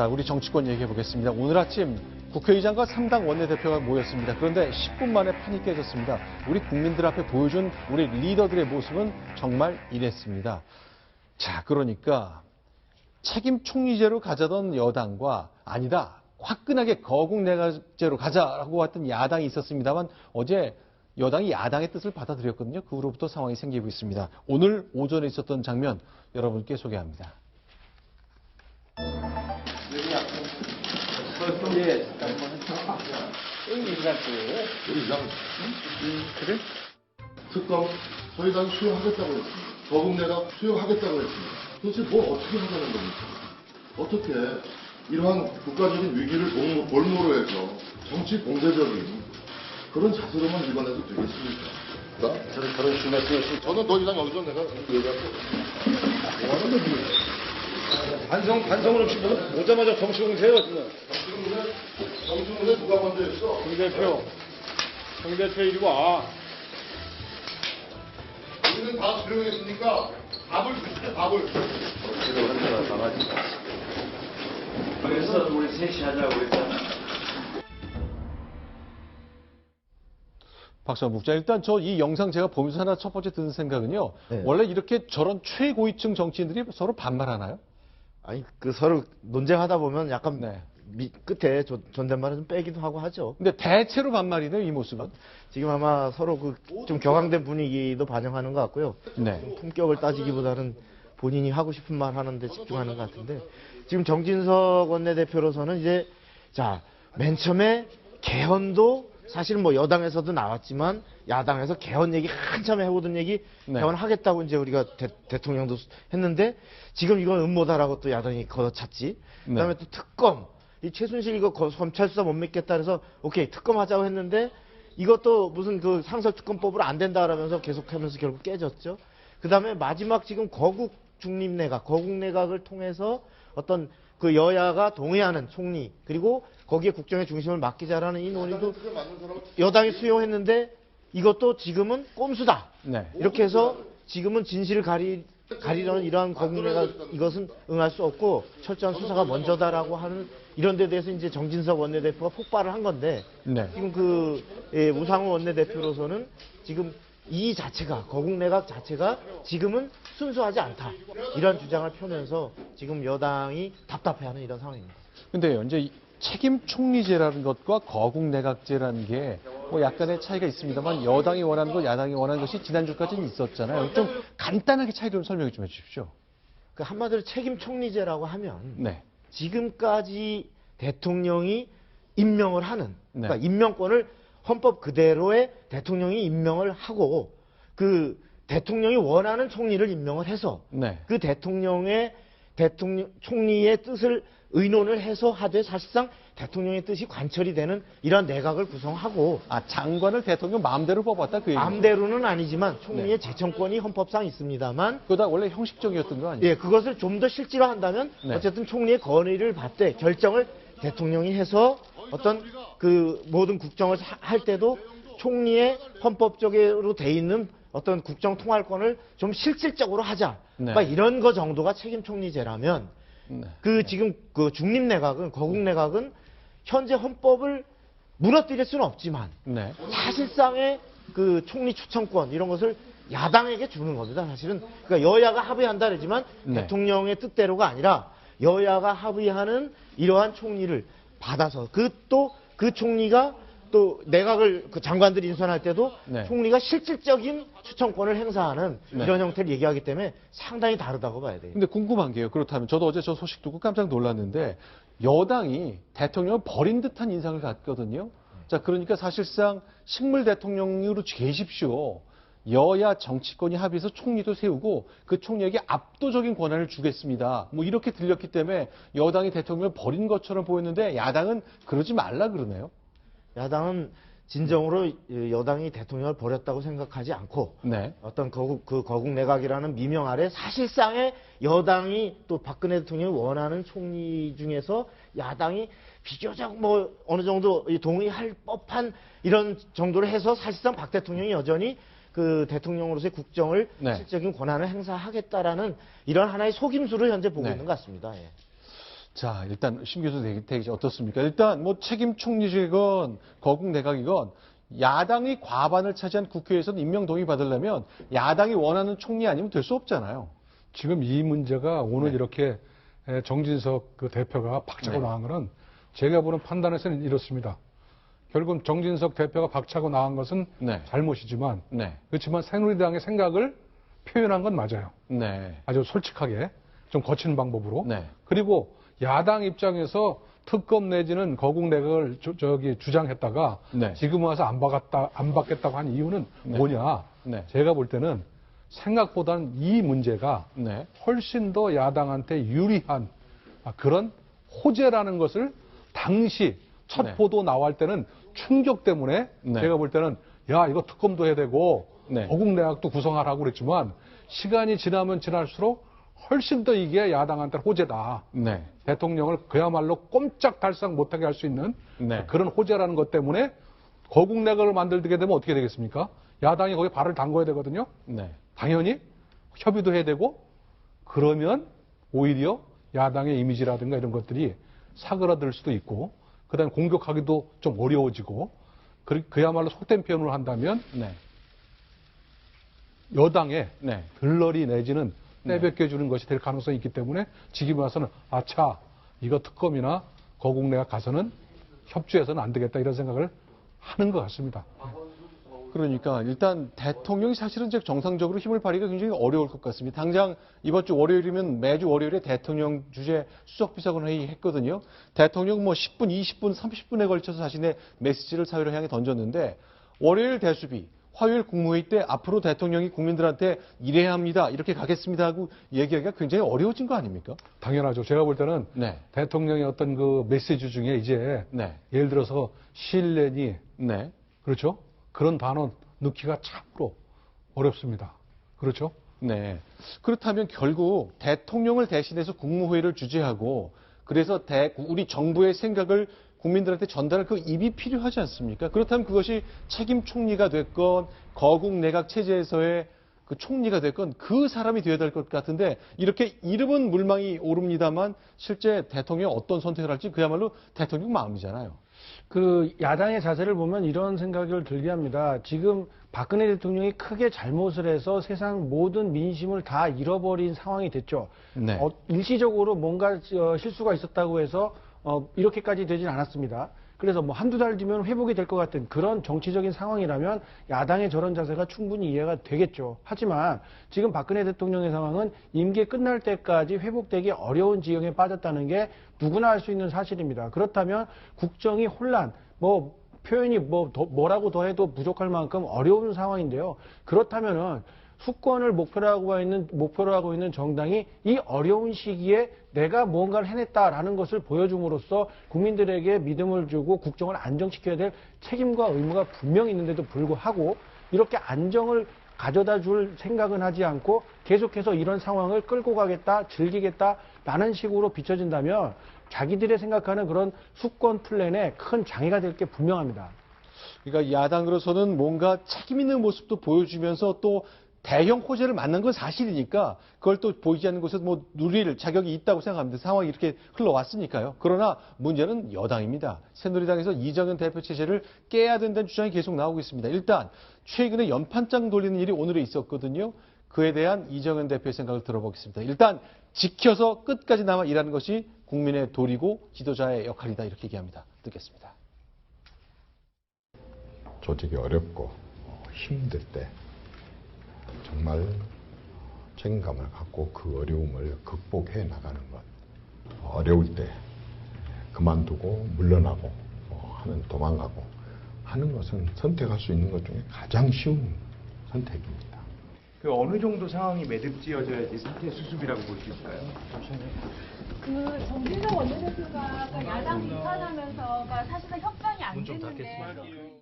자, 우리 정치권 얘기해 보겠습니다. 오늘 아침 국회의장과 3당 원내대표가 모였습니다. 그런데 10분 만에 판이 깨졌습니다. 우리 국민들 앞에 보여준 우리 리더들의 모습은 정말 이랬습니다. 자, 그러니까 책임 총리제로 가자던 여당과 아니다, 화끈하게 거국내각제로 가자라고 했던 야당이 있었습니다만 어제 여당이 야당의 뜻을 받아들였거든요. 그 후로부터 상황이 생기고 있습니다. 오늘 오전에 있었던 장면 여러분께 소개합니다. 그래? 특검 저희 당 수용하겠다고 했습니다. 거국내각 수용하겠다고 했습니다. 도대체 뭘 어떻게 하자는 겁니까? 어떻게 이러한 국가적인 위기를 볼모로 해서 정치 공세적인 그런 자세로만 일관해도 되겠습니까? 저는 그런 식의 말씀이었습니다. 저는 더 이상 여기서 내가 얘기할 수 없습니다. 뭐 하는 거지? 반성은 없이 오자마자 정치공세요. 정치공세 누가 먼저 했어? 정 대표 이리 와. 우리는 다 수용했으니까 밥을 주시죠, 밥을. 그래서 우리 셋이 하자고 했잖아. 박수환 국장, 일단 저 이 영상 제가 보면서 하나 첫 번째 드는 생각은요. 네. 원래 이렇게 저런 최고위층 정치인들이 서로 반말하나요? 아니 그 서로 논쟁하다 보면 약간 네. 끝에 존댓말을 좀 빼기도 하고 하죠. 근데 대체로 반말이네요, 이 모습은. 지금 아마 서로 그 좀 격앙된 분위기도 반영하는 것 같고요. 네. 품격을 따지기보다는 본인이 하고 싶은 말 하는데 집중하는 것 같은데 지금 정진석 원내대표로서는 이제 자, 맨 처음에 개헌도 사실 뭐 여당에서도 나왔지만 야당에서 개헌 얘기 한참 해오던 얘기 네. 개헌하겠다고 이제 우리가 대통령도 했는데 지금 이건 음모다라고 또 야당이 걷어찼지. 그다음에 또 특검. 이 최순실 이거 검찰 수사 못 믿겠다 그래서 오케이 특검 하자고 했는데 이것도 무슨 그 상설특검법으로 안 된다라면서 계속하면서 결국 깨졌죠. 그다음에 마지막 지금 거국 중립내각, 거국내각을 통해서 어떤 그 여야가 동의하는 총리 그리고 거기에 국정의 중심을 맡기자라는 이 논의도 여당이 수용했는데 이것도 지금은 꼼수다. 네. 이렇게 해서 지금은 진실을 가리려는 이러한 거국내각 이것은 응할 수 없고 철저한 수사가 먼저다라고 하는 이런 데 대해서 이제 정진석 원내대표가 폭발을 한 건데 네. 지금 그 우상호 원내대표로서는 지금 이 자체가 거국내각 자체가 지금은 순수하지 않다 이런 주장을 펴면서 지금 여당이 답답해하는 이런 상황입니다. 근데요, 이제 책임 총리제라는 것과 거국내각제라는 게 뭐 약간의 차이가 있습니다만 여당이 원하는 것, 야당이 원하는 것이 지난주까지는 있었잖아요. 좀 간단하게 차이를 좀 설명해 좀 해주십시오. 그 한마디로 책임 총리제라고 하면 네. 지금까지 대통령이 임명을 하는 네. 그러니까 임명권을 헌법 그대로의 대통령이 임명을 하고 그 대통령이 원하는 총리를 임명을 해서 네. 그 총리의 뜻을 의논을 해서 하되 사실상 대통령의 뜻이 관철이 되는 이러한 내각을 구성하고 아, 장관을 대통령 마음대로 뽑았다 그 얘기죠. 마음대로는 아니지만 총리의 네. 제청권이 헌법상 있습니다만 그거다 원래 형식적이었던 거 아니에요? 예, 그것을 좀 더 실질화한다면 네. 어쨌든 총리의 건의를 받되 결정을 대통령이 해서 어떤 그 모든 국정을 할 때도 총리의 헌법적으로 돼 있는 어떤 국정 통할권을 좀 실질적으로 하자. 네. 그러니까 이런 거 정도가 책임 총리제라면 네. 그 지금 그 중립내각은 거국내각은 현재 헌법을 무너뜨릴 수는 없지만 네. 사실상의 그 총리 추천권 이런 것을 야당에게 주는 겁니다. 사실은 그러니까 여야가 합의한다 그러지만 네. 대통령의 뜻대로가 아니라 여야가 합의하는 이러한 총리를 받아서 그 총리가 또 내각을 그 장관들이 인선할 때도 네. 총리가 실질적인 추천권을 행사하는 네. 이런 형태를 얘기하기 때문에 상당히 다르다고 봐야 돼요. 근데 궁금한 게요. 그렇다면 저도 어제 저 소식 듣고 깜짝 놀랐는데 여당이 대통령을 버린 듯한 인상을 갖거든요. 자, 그러니까 사실상 식물 대통령으로 계십시오. 여야 정치권이 합의해서 총리도 세우고 그 총리에게 압도적인 권한을 주겠습니다. 뭐 이렇게 들렸기 때문에 여당이 대통령을 버린 것처럼 보였는데 야당은 그러지 말라 그러네요. 야당은 진정으로 여당이 대통령을 버렸다고 생각하지 않고 네. 어떤 거국 내각이라는 미명 아래 사실상의 여당이 또 박근혜 대통령이 원하는 총리 중에서 야당이 비교적 뭐 어느 정도 동의할 법한 이런 정도로 해서 사실상 박 대통령이 여전히 그 대통령으로서의 국정을 네. 실질적인 권한을 행사하겠다라는 이런 하나의 속임수를 현재 보고 네. 있는 것 같습니다. 예. 자, 일단 심 교수 대기 어떻습니까? 일단 뭐 책임 총리직이건 거국 내각이건 야당이 과반을 차지한 국회에서는 임명 동의 받으려면 야당이 원하는 총리 아니면 될 수 없잖아요. 지금 이 문제가 오늘 네. 이렇게 정진석 그 대표가 박차고 네. 나간 거는 제가 보는 판단에서는 이렇습니다. 결국은 정진석 대표가 박차고 나간 것은 네. 잘못이지만 네. 그렇지만 새누리당의 생각을 표현한 건 맞아요. 네. 아주 솔직하게 좀 거친 방법으로. 네. 그리고 야당 입장에서 특검 내지는 거국 내각을 주장했다가 네. 지금 와서 안 받겠다고 한 이유는 네. 뭐냐? 네. 제가 볼 때는 생각보다는 이 문제가 네. 훨씬 더 야당한테 유리한 그런 호재라는 것을 당시 첫 네. 보도 나올 때는 충격 때문에 네. 제가 볼 때는 야 이거 특검도 해야 되고 네. 거국 내각도 구성하라고 그랬지만 시간이 지나면 지날수록 훨씬 더 이게 야당한테 호재다. 네. 대통령을 그야말로 꼼짝달싹 못하게 할 수 있는 네. 그런 호재라는 것 때문에 거국 내각을 만들게 되면 어떻게 되겠습니까? 야당이 거기에 발을 담궈야 되거든요. 네. 당연히 협의도 해야 되고 그러면 오히려 야당의 이미지라든가 이런 것들이 사그라들 수도 있고 그다음에 공격하기도 좀 어려워지고 그야말로 속된 표현을 한다면 네. 여당의 네. 들러리 내지는 떼벗겨주는 것이 될 가능성이 있기 때문에 지금 와서는 아차 이거 특검이나 거국 내각 가서는 협조해서는 안 되겠다 이런 생각을 하는 것 같습니다. 그러니까 일단 대통령이 사실은 이제 정상적으로 힘을 발휘가 굉장히 어려울 것 같습니다. 당장 이번 주 월요일이면 매주 월요일에 대통령 주재 수석비서관 회의 했거든요. 대통령 뭐 10분, 20분, 30분에 걸쳐서 자신의 메시지를 사회를 향해 던졌는데 월요일 대수비, 화요일 국무회의 때 앞으로 대통령이 국민들한테 이래야 합니다. 이렇게 가겠습니다 하고 얘기하기가 굉장히 어려워진 거 아닙니까? 당연하죠. 제가 볼 때는 네. 대통령의 어떤 그 메시지 중에 이제 네. 예를 들어서 신뢰니 네. 그렇죠? 그런 단어 넣기가 참으로 어렵습니다. 그렇죠? 네. 그렇다면 결국 대통령을 대신해서 국무회의를 주재하고 그래서 우리 정부의 생각을 국민들한테 전달할 그 입이 필요하지 않습니까? 그렇다면 그것이 책임 총리가 됐건 거국 내각 체제에서의 그 총리가 됐건 그 사람이 되어야 될 것 같은데 이렇게 이름은 물망이 오릅니다만 실제 대통령이 어떤 선택을 할지 그야말로 대통령 마음이잖아요. 그 야당의 자세를 보면 이런 생각을 들게 합니다. 지금 박근혜 대통령이 크게 잘못을 해서 세상 모든 민심을 다 잃어버린 상황이 됐죠. 네. 일시적으로 뭔가 실수가 있었다고 해서 이렇게까지 되진 않았습니다. 그래서 뭐 한두 달 뒤면 회복이 될 것 같은 그런 정치적인 상황이라면 야당의 저런 자세가 충분히 이해가 되겠죠. 하지만 지금 박근혜 대통령의 상황은 임기 끝날 때까지 회복되기 어려운 지경에 빠졌다는 게 누구나 알 수 있는 사실입니다. 그렇다면 국정이 혼란, 뭐 표현이 뭐라고 더 해도 부족할 만큼 어려운 상황인데요. 그렇다면은 수권을 목표로 하고 있는 정당이 이 어려운 시기에 내가 무언가를 해냈다라는 것을 보여줌으로써 국민들에게 믿음을 주고 국정을 안정시켜야 될 책임과 의무가 분명히 있는데도 불구하고 이렇게 안정을 가져다 줄 생각은 하지 않고 계속해서 이런 상황을 끌고 가겠다, 즐기겠다라는 식으로 비춰진다면 자기들의 생각하는 그런 수권 플랜에 큰 장애가 될 게 분명합니다. 그러니까 야당으로서는 뭔가 책임 있는 모습도 보여주면서 또 대형 호재를 만난 건 사실이니까 그걸 또 보이지 않는 곳에서 뭐 누릴 자격이 있다고 생각합니다. 상황이 이렇게 흘러왔으니까요. 그러나 문제는 여당입니다. 새누리당에서 이정현 대표 체제를 깨야 된다는 주장이 계속 나오고 있습니다. 일단 최근에 연판장 돌리는 일이 오늘에 있었거든요. 그에 대한 이정현 대표의 생각을 들어보겠습니다. 일단 지켜서 끝까지 남아 일하는 것이 국민의 도리고 지도자의 역할이다 이렇게 얘기합니다. 듣겠습니다. 조직이 어렵고 힘들 때 정말 책임감을 갖고 그 어려움을 극복해 나가는 것. 어려울 때 그만두고 물러나고 도망가고 하는 것은 선택할 수 있는 것 중에 가장 쉬운 선택입니다. 그 어느 정도 상황이 매듭지어져야지 사퇴 수습이라고 볼 수 있을까요? 그 정진석 원내대표가 야당 비판하면서가 사실은 협상이 안 됐는데.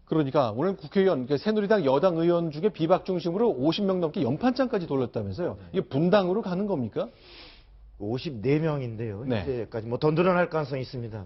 그러니까 오늘 국회의원, 새누리당 여당 의원 중에 비박 중심으로 50명 넘게 연판장까지 돌렸다면서요. 이게 분당으로 가는 겁니까? 54명인데요. 네. 이제까지 더 늘어날 가능성이 있습니다.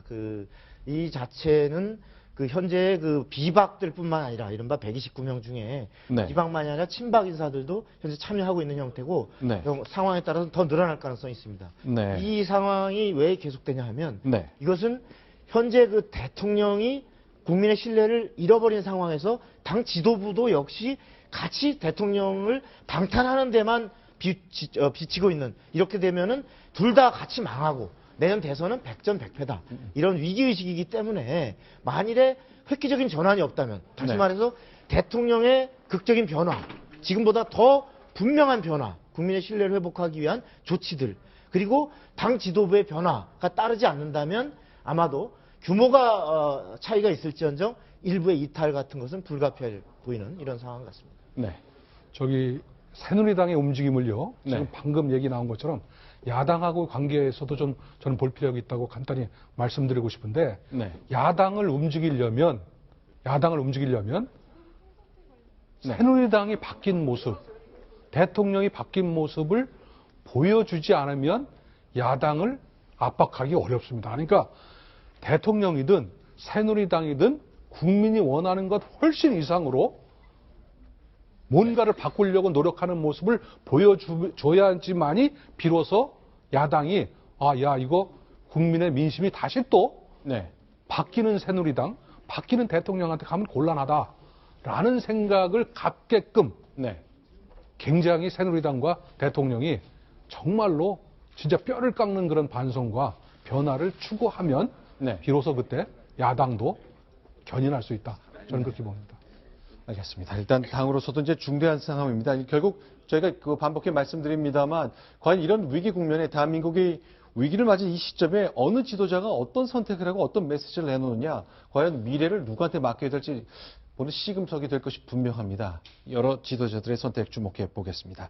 이 자체는 그 현재 그 비박들뿐만 아니라 이른바 129명 중에 네. 비박만이 아니라 친박 인사들도 현재 참여하고 있는 형태고 네. 상황에 따라서 더 늘어날 가능성이 있습니다. 네. 이 상황이 왜 계속되냐 하면 네. 이것은 현재 그 대통령이 국민의 신뢰를 잃어버린 상황에서 당 지도부도 역시 같이 대통령을 방탄하는 데만 비치고 있는, 이렇게 되면은 둘 다 같이 망하고 내년 대선은 백전백패다. 이런 위기의식이기 때문에 만일에 획기적인 전환이 없다면, 다시 네. 말해서 대통령의 극적인 변화, 지금보다 더 분명한 변화, 국민의 신뢰를 회복하기 위한 조치들, 그리고 당 지도부의 변화가 따르지 않는다면 아마도 규모가 차이가 있을지언정 일부의 이탈 같은 것은 불가피해 보이는 이런 상황 같습니다. 네. 저기 새누리당의 움직임을요. 지금 네. 방금 얘기 나온 것처럼 야당하고 관계에서도 좀 저는 볼 필요가 있다고 간단히 말씀드리고 싶은데 네. 야당을 움직이려면 새누리당이 바뀐 모습, 대통령이 바뀐 모습을 보여주지 않으면 야당을 압박하기 어렵습니다. 그러니까 대통령이든 새누리당이든 국민이 원하는 것 훨씬 이상으로 뭔가를 바꾸려고 노력하는 모습을 보여줘야지만이 비로소 야당이 야 이거 국민의 민심이 다시 또 네. 바뀌는 새누리당, 바뀌는 대통령한테 가면 곤란하다라는 생각을 갖게끔 네. 굉장히 새누리당과 대통령이 정말로 진짜 뼈를 깎는 그런 반성과 변화를 추구하면 네. 비로소 그때 야당도 견인할 수 있다. 저는 그렇게 봅니다. 알겠습니다. 일단 당으로서도 이제 중대한 상황입니다. 결국 저희가 그 반복해 말씀드립니다만 과연 이런 위기 국면에 대한민국이 위기를 맞은 이 시점에 어느 지도자가 어떤 선택을 하고 어떤 메시지를 내놓느냐, 과연 미래를 누구한테 맡겨야 될지 보는 시금석이 될 것이 분명합니다. 여러 지도자들의 선택 주목해 보겠습니다.